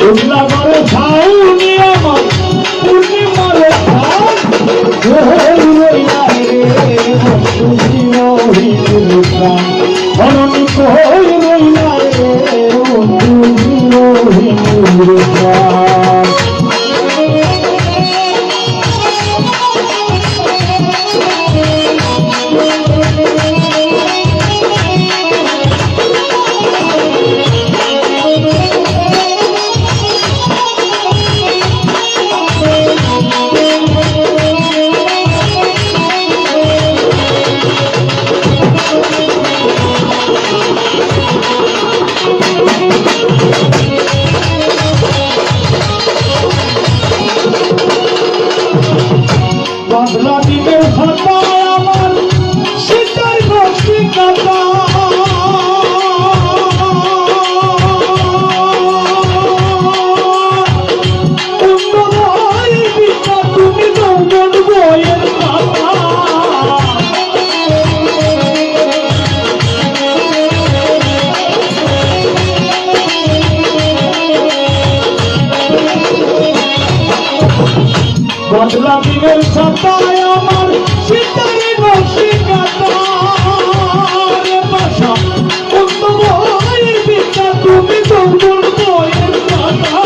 উল্লা করে ছাউনি আমার পূর্ণিমার হরণি কই রইলা রে বদলা দিনের ছাতায় আমার শীতের নকশিকাতার ভাষা বই বিদ্যা তুমি দৌড় বইয়ের কথা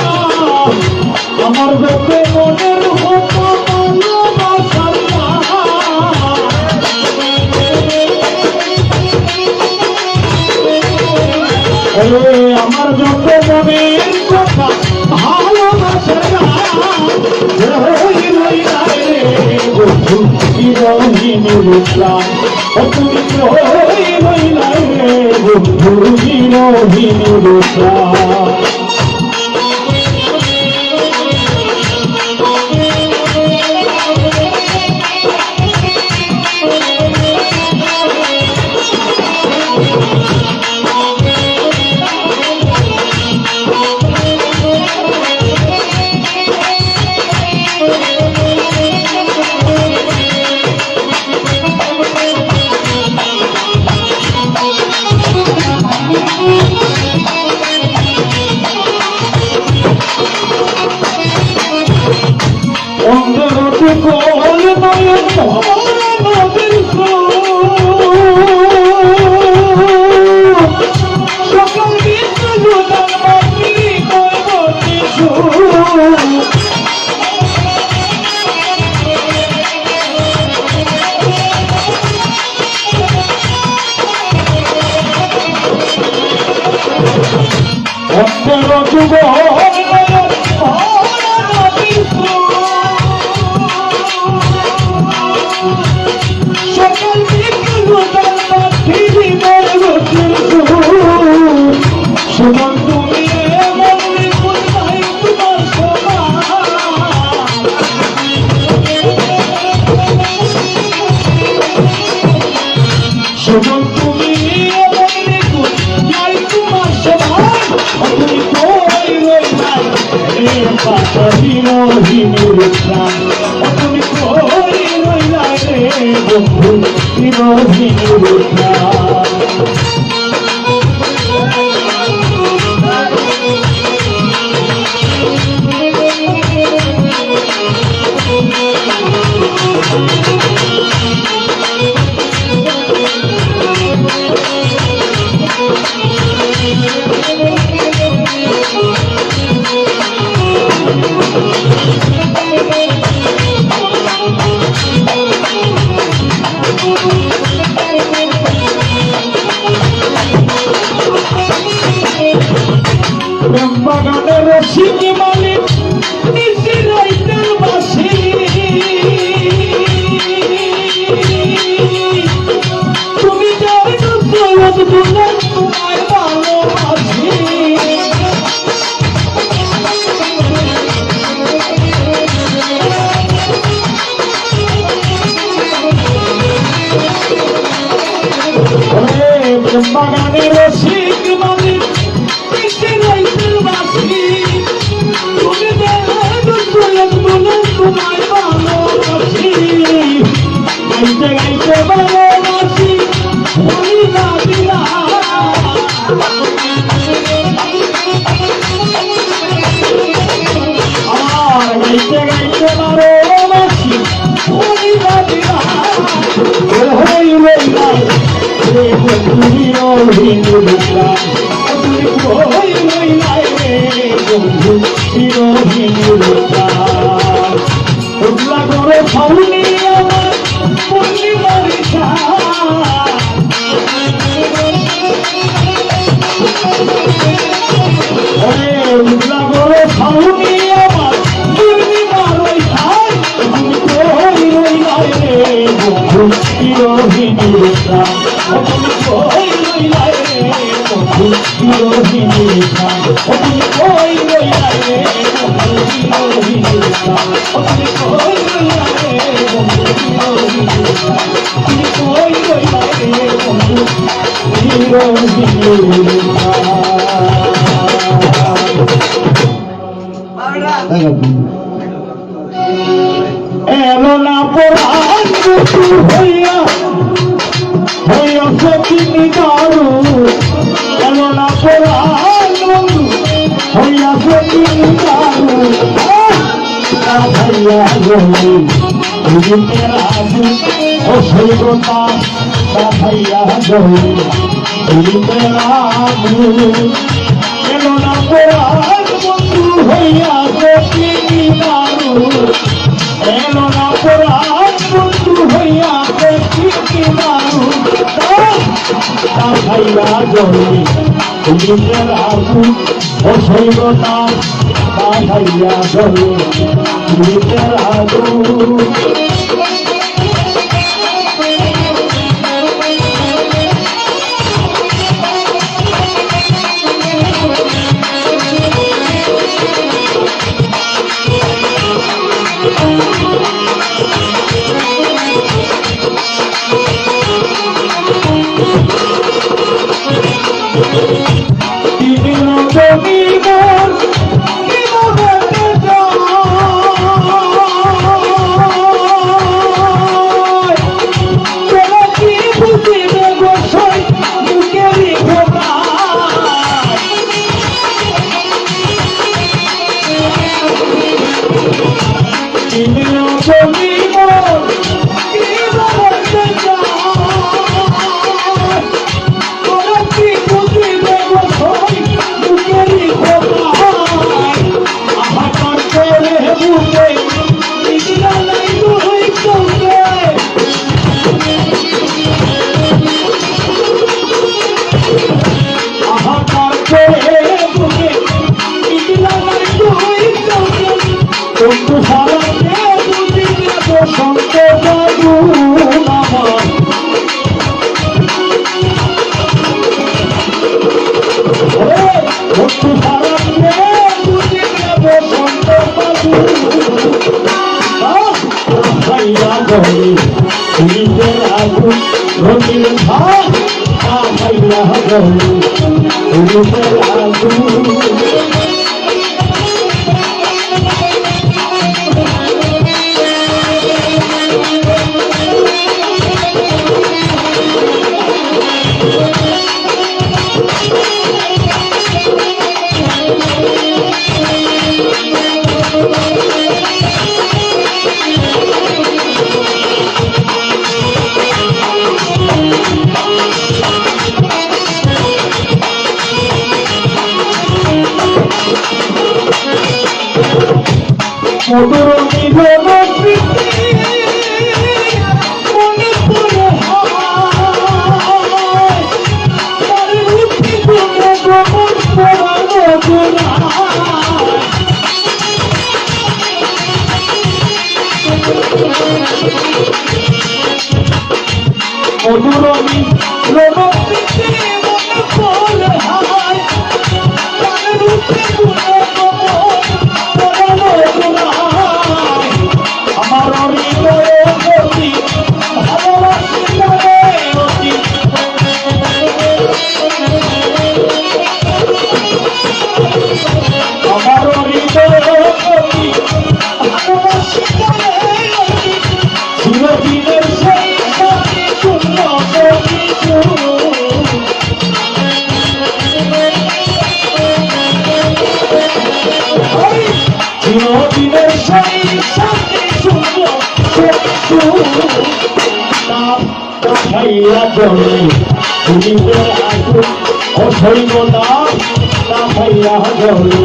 আমার বুকে মনের হতো ভালোবাসার আমার যত মনের কথা ভালোবাসার তুমি রইলা রে বন্ধু বাগানের রসিকি মালিক নিশি রাইতের বাসি তুমি জানো সৈয়দ বুলেন তোমায় ভালোবাসি বাগানের রসিকি মালিক নিশি রাইতের বাসি তুমি জানো চিরহীন প্রাণ তুমি কই রইলাই রে বন্ধু চিরহীন প্রাণ উল্লা করে ফাউনি আমার পূর্ণিমার উল্লা করে ফাউনি আমার পূর্ণিমার তুমি কই রইলাই রে বন্ধু চিরহীন প্রাণ তুমি কই রইলাই রে বন্ধু চিরহীন প্রাণ তুমি কই রইলাই রে বন্ধু চিরহীন প্রাণ তুমি কই রইলাই রে বন্ধু চিরহীন প্রাণ তুমি কই রইলাই রে বন্ধু চিরহীন এলো না পরাণ হইয়া হইয়া সকিনি দারু এলো না পরাণ হইয়া সকিনি দারু ভাইয়া গলি দিতে রাজু ও সৈবতা ভাইয়া গলি দিতে রাজু এলো না পরাণ বন্ধু হইয়া সকিনি দারু এলো না পরাণ বন্ধু হইয়া সকিনি দারু ভাইয়া গলি দিতে রাজু ও সৈবতা ভাইয়া গলি দিতে রাজু ভাইয়া গলি পুলিশের আগুন অসৈন্য নাম না ভাইয়া জলে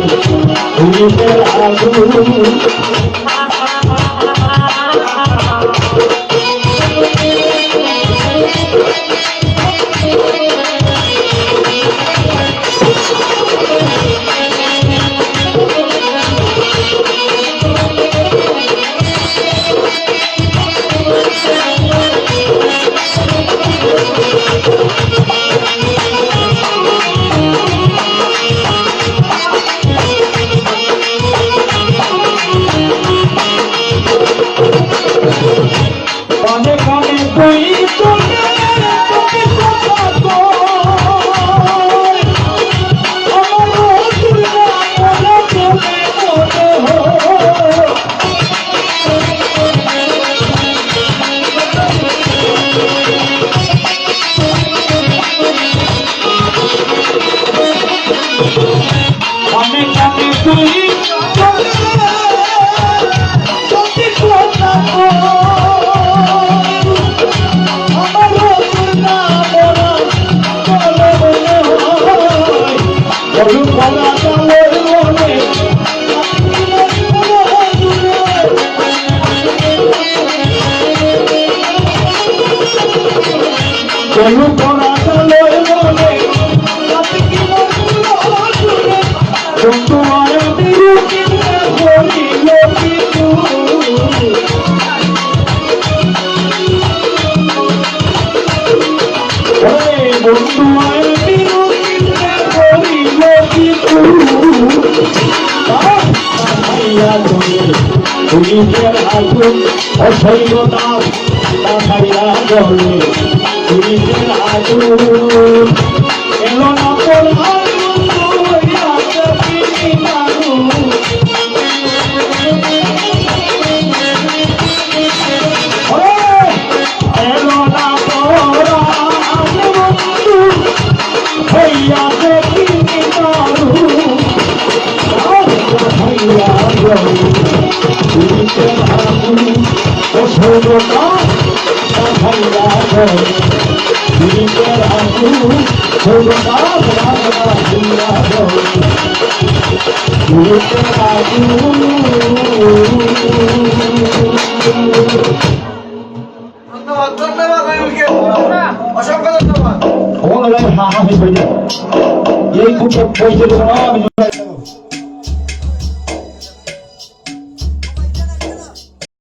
পুলিশের আগুন কানে কানে তুই তোকে তোকে কথা কই আমার তুই না বলে তোকে মনে হয় কানে কানে তুই তোকে কথা পুলিশের আগুন অসৈন্য নাম না ভাইয়া জলে পুলিশের আগুন এলো না পড়ার এলো না পড়া ভাইয়া দেখিনি মারু ভাইয়া জলে পুলিশের আগুন অসৈন্য নাম না ভাইয়া জলে পুলিশের আগুন অসৈন্য নাম না ভাইয়া জলে পুলিশের আগুন অসংখ্য ধন্যবাদ। এই খুব পয়সা দেবো না আমি